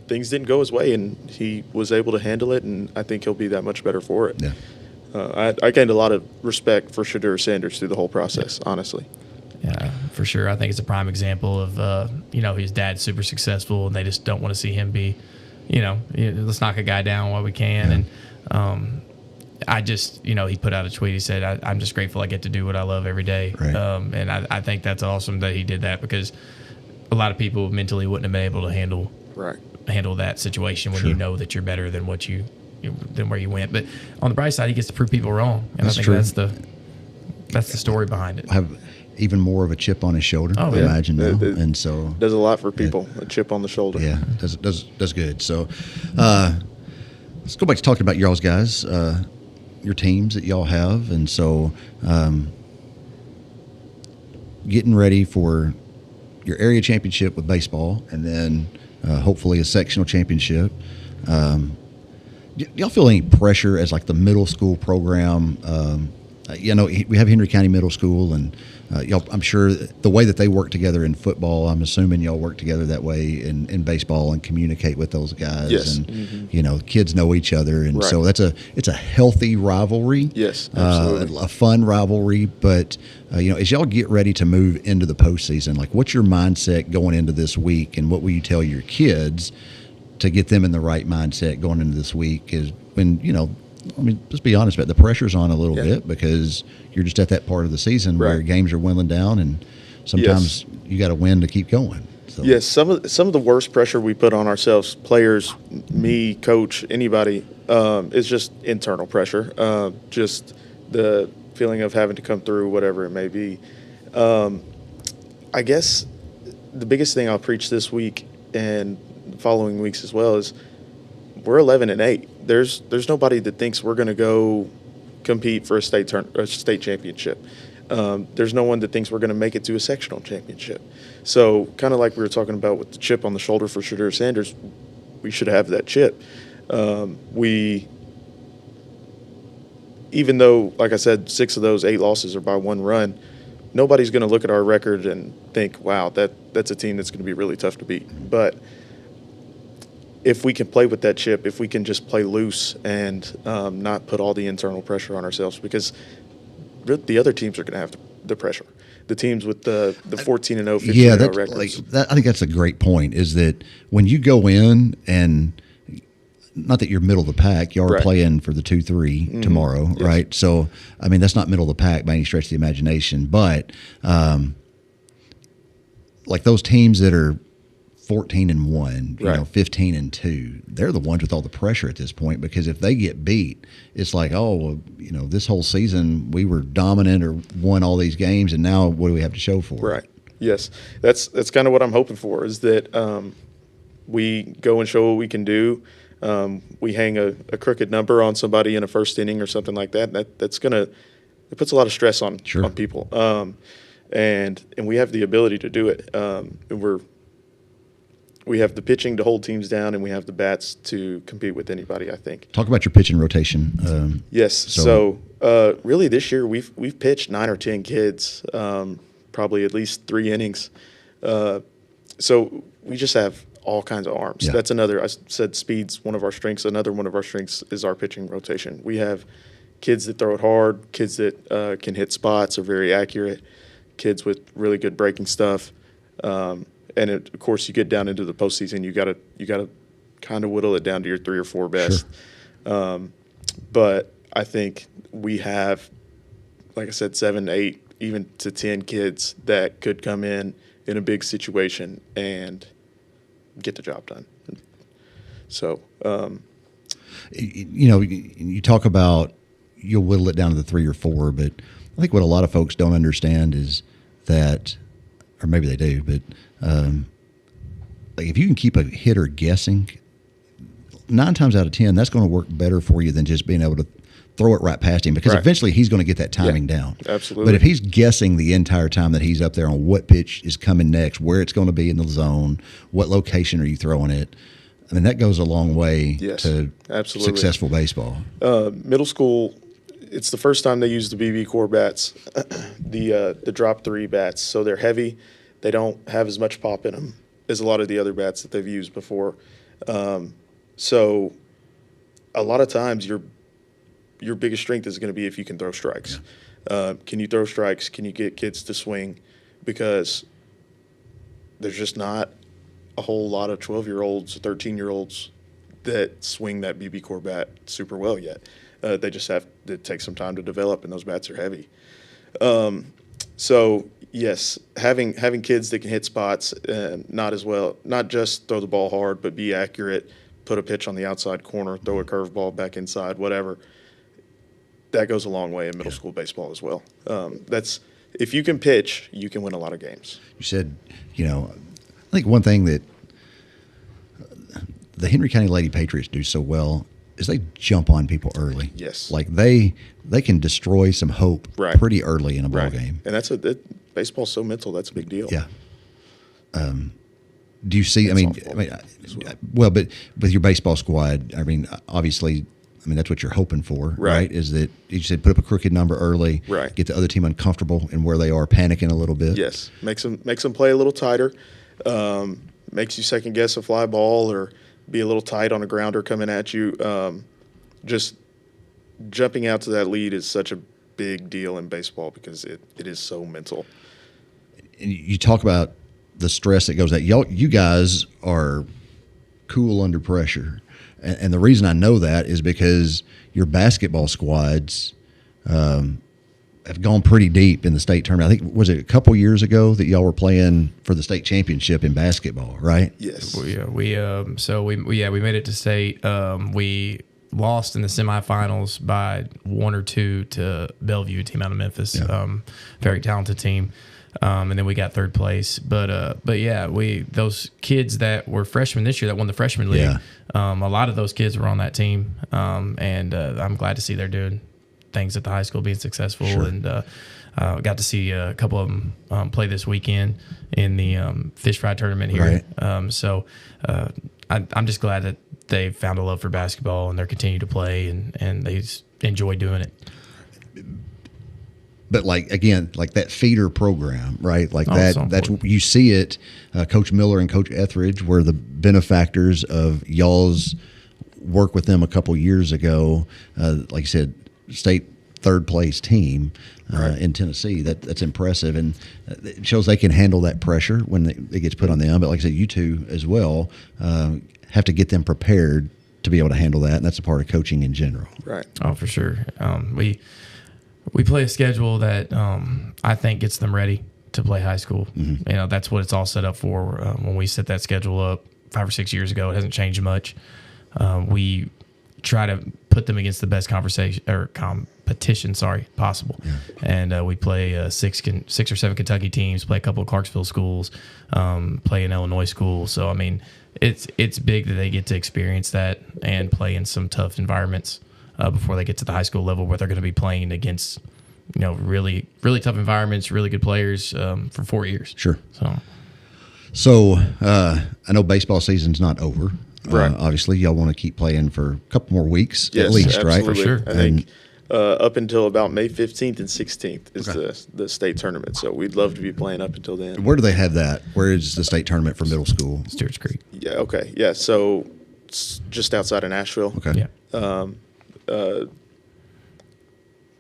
Things didn't go his way, and he was able to handle it, and I think he'll be that much better for it. Yeah. I gained a lot of respect for Shedeur Sanders through the whole process, honestly. Yeah, for sure. I think it's a prime example of, his dad's super successful, and they just don't want to see him be, let's knock a guy down while we can. Yeah. And I just, he put out a tweet. He said, I'm just grateful I get to do what I love every day. Right. And I think that's awesome that he did that, because a lot of people mentally wouldn't have been able to handle that situation when you know that you're better than than where you went. But on the bright side, he gets to prove people wrong, and That's I think true. that's the story behind it. Have even more of a chip on his shoulder, I imagine now. And so does a lot for people. A chip on the shoulder. Yeah, does good. So let's go back to talking about y'all's guys, your teams that y'all have, and so getting ready for your area championship with baseball, and then hopefully a sectional championship. Do y'all feel any pressure as like the middle school program? We have Henry County Middle School, and y'all, I'm sure the way that they work together in football, I'm assuming y'all work together that way in baseball and communicate with those guys. Yes. And kids know each other, and Right. so it's a healthy rivalry. Yes, absolutely. A fun rivalry. But as y'all get ready to move into the postseason, like what's your mindset going into this week, and what will you tell your kids to get them in the right mindset going into this week? Is when let's be honest about it, the pressure's on a little bit, because you're just at that part of the season where games are dwindling down, and sometimes you got to win to keep going. So. Yes, some of the worst pressure we put on ourselves, players, me, coach, anybody, is just internal pressure. Just the feeling of having to come through, whatever it may be. I guess the biggest thing I'll preach this week and the following weeks as well is we're 11-8. There's nobody that thinks we're going to go compete for a state championship. There's no one that thinks we're going to make it to a sectional championship. So kind of like we were talking about with the chip on the shoulder for Shedeur Sanders, we should have that chip. Even though, like I said, 6 of those 8 losses are by 1 run, nobody's going to look at our record and think, wow, that's a team that's going to be really tough to beat. But if we can play with that chip, if we can just play loose and not put all the internal pressure on ourselves, because the other teams are going to have the pressure. The teams with the 14-0, 15-0 records. I think that's a great point, is that when you go in, and not that you're middle of the pack, you are playing for the 2-3 tomorrow, right? So, I mean, that's not middle of the pack by any stretch of the imagination, but like those teams that are 14-1, 15-2. They're the ones with all the pressure at this point, because if they get beat, it's like, this whole season we were dominant or won all these games, and now what do we have to show for it? Right. Yes, that's kind of what I'm hoping for, is that we go and show what we can do. We hang a crooked number on somebody in a first inning or something like that. It puts a lot of stress on people. And we have the ability to do it. We have the pitching to hold teams down, and we have the bats to compete with anybody, I think. Talk about your pitching rotation. Yes. So really this year we've pitched 9 or 10 kids, probably at least 3 innings. So we just have all kinds of arms. Yeah. That's another. I said speed's one of our strengths. Another one of our strengths is our pitching rotation. We have kids that throw it hard, kids that can hit spots, are very accurate, kids with really good breaking stuff. And of course, you get down into the postseason, you gotta kind of whittle it down to your 3 or 4 best. Sure. But I think we have, like I said, 7, 8, even to 10 kids that could come in a big situation and get the job done. So, you talk about you'll whittle it down to the 3 or 4, but I think what a lot of folks don't understand is that, or maybe they do, but like if you can keep a hitter guessing, 9 times out of 10, that's going to work better for you than just being able to throw it right past him, because Right. eventually he's going to get that timing down. Absolutely. But if he's guessing the entire time that he's up there on what pitch is coming next, where it's going to be in the zone, what location are you throwing it, I mean, that goes a long way Yes, to absolutely. successful baseball. Middle school, it's the first time they use the BB core bats, the drop 3 bats. So they're heavy. They don't have as much pop in them as a lot of the other bats that they've used before. So a lot of times your biggest strength is going to be if you can throw strikes. Can you throw strikes? Can you get kids to swing? Because there's just not a whole lot of 12-year-olds, 13-year-olds that swing that BB core bat super well yet. They just have to take some time to develop, and those bats are heavy. So yes, having kids that can hit spots, not just throw the ball hard, but be accurate, put a pitch on the outside corner, throw a curveball back inside, whatever. That goes a long way in middle school baseball as well. That's if you can pitch, you can win a lot of games. You said, I think one thing that the Henry County Lady Patriots do so well is they jump on people early. Yes. Like they can destroy some hope Right. pretty early in a ball game. And baseball's so mental. That's a big deal. Yeah. Do you see? Softball. Well, but with your baseball squad, obviously, that's what you're hoping for, right? Is that you said put up a crooked number early, Right. Get the other team uncomfortable in where they are, panicking a little bit. Yes, makes them play a little tighter. Makes you second guess a fly ball or be a little tight on a grounder coming at you. Just jumping out to that lead is such a big deal in baseball because it is so mental. And you talk about the stress that goes out. You guys are cool under pressure, and the reason I know that is because your basketball squads have gone pretty deep in the state tournament. I think, was it a couple years ago that y'all were playing for the state championship in basketball, right? Yes. We made it to state. We lost in the semifinals by 1 or 2 to Bellevue, a team out of Memphis. Yeah. Very talented team. And then we got 3rd place. But those kids that were freshmen this year that won the freshman league, Yeah. a lot of those kids were on that team. And I'm glad to see they're doing things at the high school, being successful. Sure. And got to see a couple of them play this weekend in the fish fry tournament here. Right. I'm just glad that they found a love for basketball and they're continuing to play and they enjoy doing it. But again, that feeder program, right? That's you see it. Coach Miller and Coach Etheridge were the benefactors of y'all's work with them a couple years ago. Like you said, state 3rd place team in Tennessee. That's impressive, and it shows they can handle that pressure when it gets put on them. But like I said, you two as well have to get them prepared to be able to handle that, and that's a part of coaching in general. Right. Oh, for sure. We play a schedule that I think gets them ready to play high school. Mm-hmm. That's what it's all set up for. When we set that schedule up 5 or 6 years ago, it hasn't changed much. We try to put them against the best competition possible. Yeah. And we play 6 or 7 Kentucky teams, play a couple of Clarksville schools, play an Illinois school. So, it's big that they get to experience that and play in some tough environments before they get to the high school level where they're going to be playing against, really, really tough environments, really good players for 4 years. Sure. So I know baseball season's not over. Right. Obviously, y'all want to keep playing for a couple more weeks Yes, at least, absolutely. right? For sure. I think up until about May 15th and 16th is the state tournament. So we'd love to be playing up until then. Where do they have that? Where is the state tournament for middle school? Stewart's Creek. Yeah, okay. Yeah, so it's just outside of Nashville. Okay. Yeah.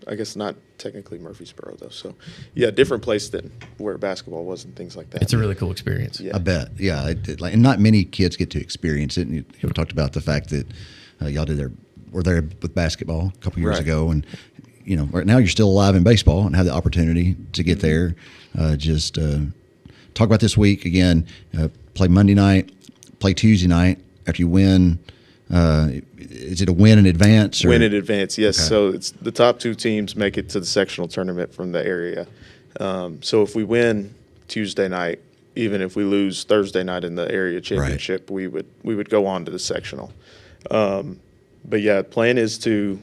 I guess not technically Murfreesboro, though. So, yeah, different place than where basketball was and things like that. It's a really cool experience. Yeah. I bet. Yeah. And not many kids get to experience it. And you talked about the fact that y'all were there with basketball a couple years ago. And, right now you're still alive in baseball and have the opportunity to get there. Just talk about this week again. Play Monday night, play Tuesday night. After you win, is it a win in advance? Or? Win in advance, yes. Okay. So it's the top 2 teams make it to the sectional tournament from the area. So if we win Tuesday night, even if we lose Thursday night in the area championship, we would go on to the sectional. But yeah, plan is to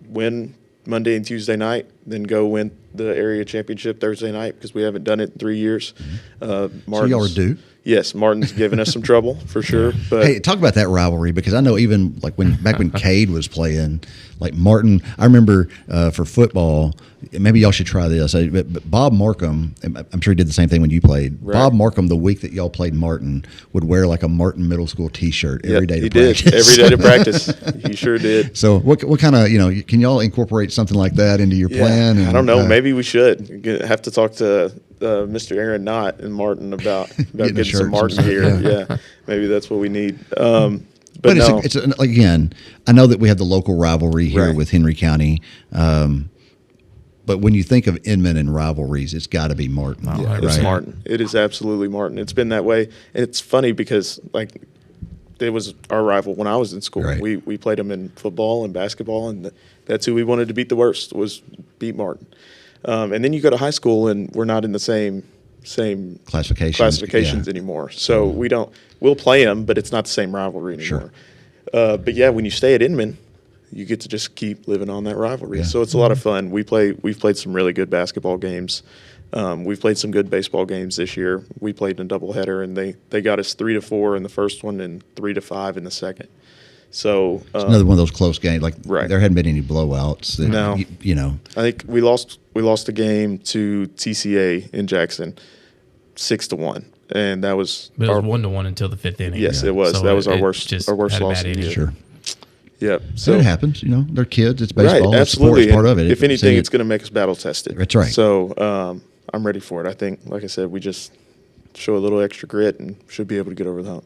win Monday and Tuesday night, then go win the area championship Thursday night because we haven't done it in 3 years. So y'all are due? Yes, Martin's given us some trouble for sure. But hey, talk about that rivalry, because I know even like back when Cade was playing, like Martin, I remember for football, maybe y'all should try this. But Bob Markham, I'm sure he did the same thing when you played. Right. Bob Markham, the week that y'all played Martin, would wear like a Martin Middle School T-shirt every day to practice. He did every day to practice. He sure did. So what kind of, can y'all incorporate something like that into your plan? I don't know. Maybe we should have to talk to Mr. Aaron Knott and Martin about getting some Martin gear. Yeah, maybe that's what we need. But no. it's again, I know that we have the local rivalry here Right. with Henry County. But when you think of Inman and rivalries, it's got to be Martin. It's Martin. It is absolutely Martin. It's been that way. And it's funny because, like, it was our rival when I was in school. Right. We played them in football and basketball, and that's who we wanted to beat the worst, was beat Martin. And then you go to high school, and we're not in the same classifications anymore. So we'll play them, but it's not the same rivalry anymore. Sure. But yeah, when you stay at Inman, you get to just keep living on that rivalry. Yeah. So it's a lot of fun. We've played some really good basketball games. We've played some good baseball games this year. We played in a doubleheader, and they got us 3-4 in the first one and 3-5 in the second. So it's another one of those close games. Like right. There hadn't been any blowouts. No, I think we lost a game to TCA in Jackson, 6-1, and that was. But it was 1-1 until the fifth inning. Yes, it was. So that was our worst loss of the year. Sure. Yeah, so it happens. They're kids. It's baseball. Right, absolutely. It's part of it. If anything, it's going to make us battle tested. That's right. So I'm ready for it. I think, like I said, we just show a little extra grit and should be able to get over the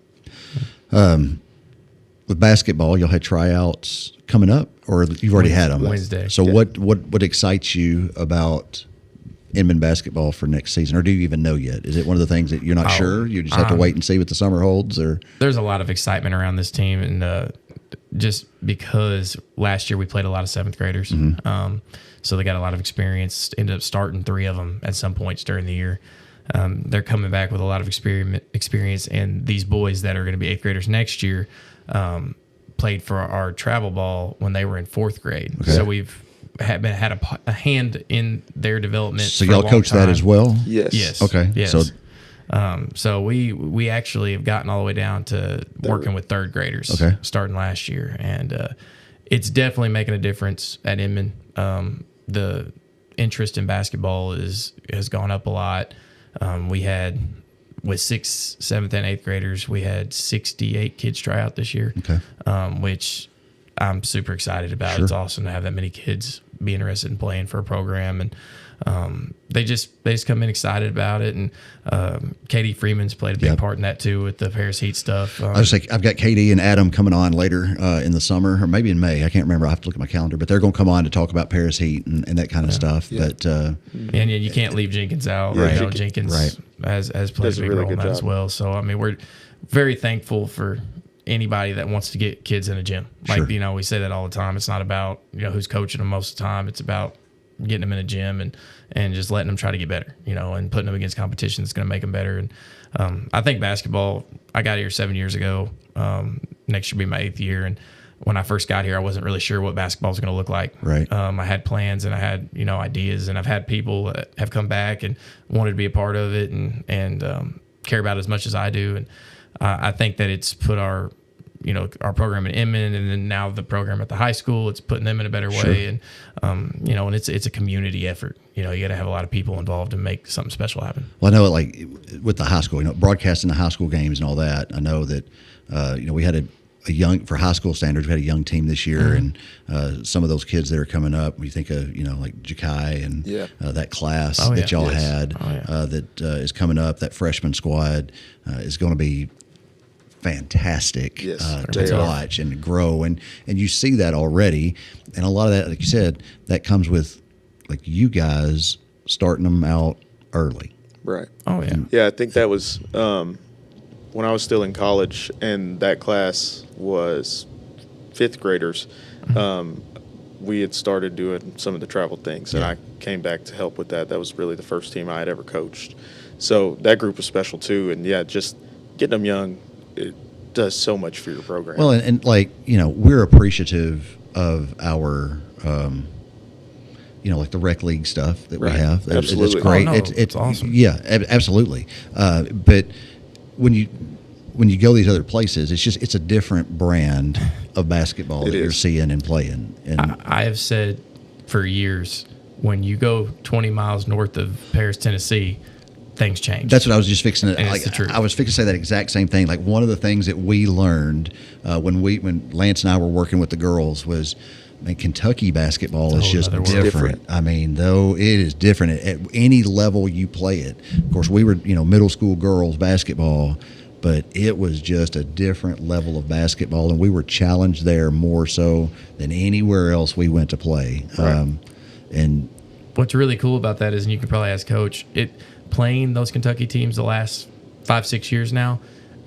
hump. With basketball, y'all had tryouts coming up, or you've already had them? Wednesday. So what excites you about Inman basketball for next season, or do you even know yet? Is it one of the things that you're not sure? You just have to wait and see what the summer holds, or there's a lot of excitement around this team, and just because last year we played a lot of seventh graders, so they got a lot of experience. Ended up starting 3 of them at some points during the year. They're coming back with a lot of experience, and these boys that are going to be 8th graders next year played for our travel ball when they were in 4th grade. Okay. So we've had a hand in their development. So y'all coach that as well? Yes. Okay. Yes. So we actually have gotten all the way down to working with 3rd graders starting last year, and it's definitely making a difference at Inman. The interest in basketball has gone up a lot. We had, with 6th, 7th, and 8th graders, we had 68 kids try out this year, which I'm super excited about. Sure. It's awesome to have that many kids be interested in playing for a program, and they just come in excited about it. And Katie Freeman's played a big part in that too with the Paris Heat stuff. I was like, I've got Katie and Adam coming on later in the summer, or maybe in May. I can't remember. I have to look at my calendar, but they're going to come on to talk about Paris Heat and that kind of stuff. Yeah. But and you can't leave Jenkins out. Right. Jenkins has played a big role in that as well. So I mean, we're very thankful for anybody that wants to get kids in a gym. Like, we say that all the time. It's not about, who's coaching them most of the time. It's about getting them in a gym and just letting them try to get better, and putting them against competition that's going to make them better. And I think basketball, I got here 7 years ago. Next year will be my 8th year. And when I first got here, I wasn't really sure what basketball was going to look like. Right. I had plans and I had, ideas, and I've had people that have come back and wanted to be a part of it and care about it as much as I do. And I think that it's put our program in Inman, and then now the program at the high school, it's putting them in a better way. And, and it's a community effort. You got to have a lot of people involved and make something special happen. Well, I know, like with the high school, broadcasting the high school games and all that, I know that, we had a young, for high school standards, we had a young team this year, and some of those kids that are coming up, we think of, like Jakai and that class that y'all had that is coming up, that freshman squad is going to be fantastic to watch and grow, and you see that already, and a lot of that, like you said, that comes with like you guys starting them out early. Right. Oh yeah. Yeah, I think that was when I was still in college, and that class was 5th graders. We had started doing some of the travel things, and I came back to help with that. That was really the first team I had ever coached. So that group was special too, and just getting them young, does so much for your program. Well, and like, we're appreciative of our, like the rec league stuff that we have. Absolutely. It's great. Oh, no, it's awesome. Yeah, absolutely. But when you go these other places, it's a different brand of basketball that you're seeing and playing. And I have said for years, when you go 20 miles north of Paris, Tennessee, things change. that's what I was just fixing to. And it's the truth. I was fixing to say that exact same thing. Like, one of the things that we learned when Lance and I were working with the girls was, Kentucky basketball is just another world. different. I mean, though it is different at any level you play it. Of course, we were middle school girls basketball, but it was just a different level of basketball, and we were challenged there more so than anywhere else we went to play. Right. And What's really cool about that is, and you can probably ask Coach, playing those Kentucky teams the last 5-6 years now,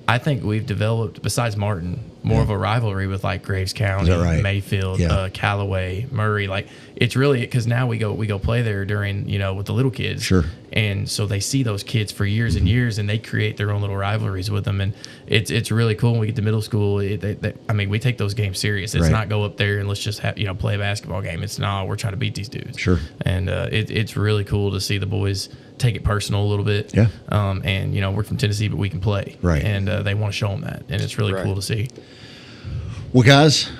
I think we've developed, besides Martin, more of a rivalry with like Graves County, right? Mayfield, Yeah. Callaway, Murray. Like, it's really, because now we go play there during, with the little kids. Sure. And so they see those kids for years and years, and they create their own little rivalries with them. And it's really cool when we get to middle school. We take those games serious. It's Right. not go up there and let's just play a basketball game. It's not, we're trying to beat these dudes. Sure. And it's really cool to see the boys take it personal a little bit. Yeah. And we're from Tennessee, but we can play. Right. And they want to show them that, and it's really Right. cool to see. well, guys,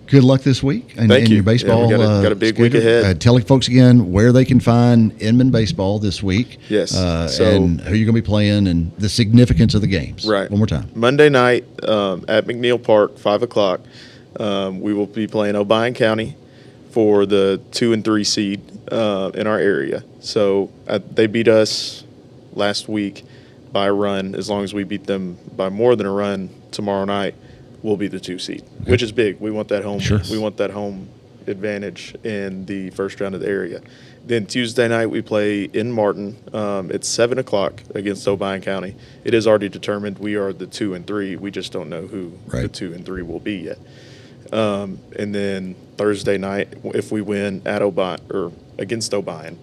good luck this week in Thank you. your baseball. Yeah, we got a big week schedule. ahead. Tell folks again where they can find Inman Baseball this week. Yes. And who you're going to be playing and the significance of the games. Right. One more time. Monday night at McNeil Park, 5 o'clock. We will be playing Obion County for the 2 and 3 seed in our area. So they beat us last week by a run. As long as we beat them by more than a run tomorrow night, we'll be the 2 seed, which is big. We want that home. Sure. We want that home advantage in the first round of the area. Then Tuesday night we play in Martin. It's 7 o'clock against Obion County. It is already determined we are the 2 and 3. We just don't know who the 2 and 3 will be yet. And then Thursday night, if we win at Obion or against Obion,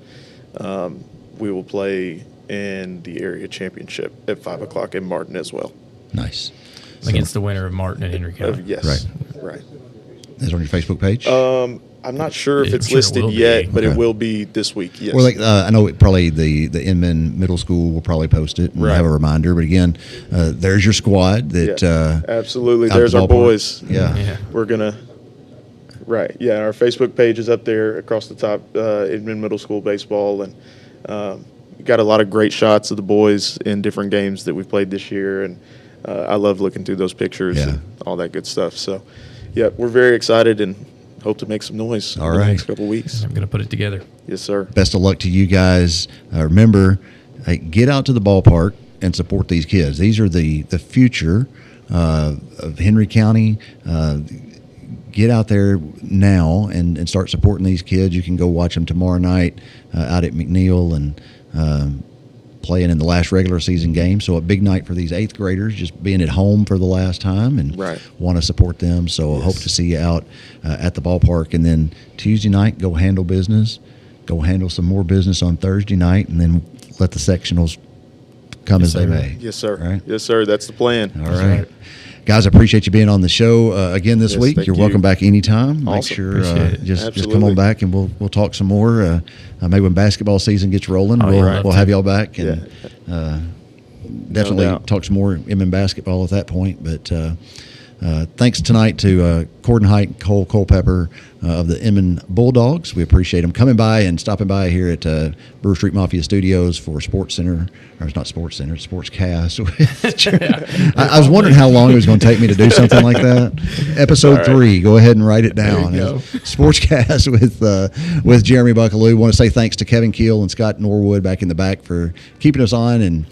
we will play in the area championship at 5 o'clock in Martin as well. Nice. Against the winner of Martin and Henry County. Yes. Right. Is it on your Facebook page? I'm not sure if Yeah, it's I'm sure it listed will be. yet, but Okay. it will be this week. Yes. Or I know probably the Inman Middle School will probably post it and Right. have a reminder. But again, there's your squad that Absolutely. out There's the our ballpark. boys. Yeah. We're going to – right. Yeah, our Facebook page is up there across the top, Inman Middle School Baseball. And got a lot of great shots of the boys in different games that we've played this year. And I love looking through those pictures and all that good stuff. So, yeah, we're very excited and hope to make some noise All in the right. next couple of weeks. I'm going to put it together. Yes, sir. Best of luck to you guys. Remember, get out to the ballpark and support these kids. These are the future of Henry County. Get out there now and start supporting these kids. You can go watch them tomorrow night out at McNeil and playing in the last regular season game. So a big night for these 8th graders, just being at home for the last time and Right. want to support them. So I hope to see you out at the ballpark. And then Tuesday night, go handle business. Go handle some more business on Thursday night, and then let the sectionals come as they may. Yes, sir. Right? Yes, sir. That's the plan. All right. Guys, I appreciate you being on the show again this Yes, week. thank You're you. welcome back anytime. Make Awesome. sure Appreciate it. just come Absolutely. on back and we'll talk some more. Maybe when basketball season gets rolling, Oh, we'll yeah, we'll love have to. y'all back and definitely doubt. talk some more Inman basketball at that point. But thanks tonight to Cordon, Hight, and Cole Culpepper of the Inman Bulldogs. We appreciate them coming by and stopping by here at Brewer Street Mafia Studios for Sports Center. Or it's not Sports Center, it's SportsCast. I was wondering how long it was going to take me to do something like that. Episode 3. Go ahead and write it down. There you go. SportsCast with Jeremy Buckelew. Want to say thanks to Kevin Keel and Scott Norwood back in the back for keeping us on and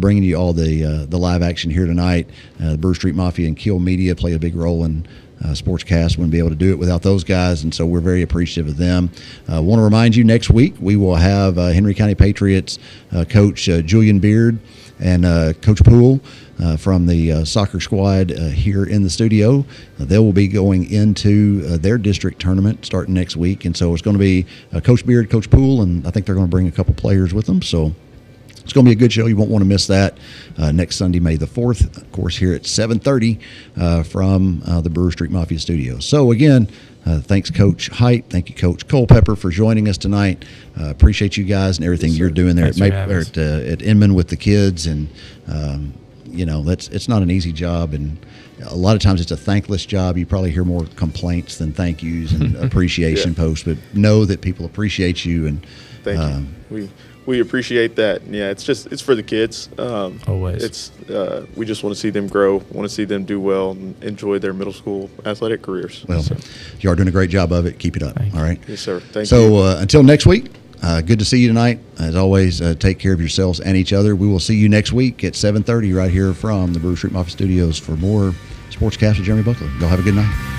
bringing you all the live action here tonight. The Brewer Street Mafia and Keel Media play a big role in SportsCast. Wouldn't be able to do it without those guys, and so we're very appreciative of them. Want to remind you, next week we will have Henry County Patriots coach Julian Beard and Coach Poole from the soccer squad here in the studio. They will be going into their district tournament starting next week, and so it's going to be Coach Beard, Coach Poole, and I think they're going to bring a couple players with them. So it's going to be a good show. You won't want to miss that. Next Sunday, May the 4th, of course, here at 7:30 from the Brewer Street Mafia Studios. So again, thanks, Coach Hight. Thank you, Coach Culpepper, for joining us tonight. Appreciate you guys and everything you're doing there at Inman with the kids. And it's not an easy job, and a lot of times it's a thankless job. You probably hear more complaints than thank yous and appreciation posts, but know that people appreciate you. And thank you. We appreciate that. Yeah, it's for the kids. Always. We just want to see them grow, want to see them do well, and enjoy their middle school athletic careers. Well, you are doing a great job of it. Keep it up. All right. Yes, sir. Thank you. So until next week, good to see you tonight. As always, take care of yourselves and each other. We will see you next week at 7:30 right here from the Brewer Street Mafia Studios for more SportsCast with Jeremy Buckelew. Y'all have a good night.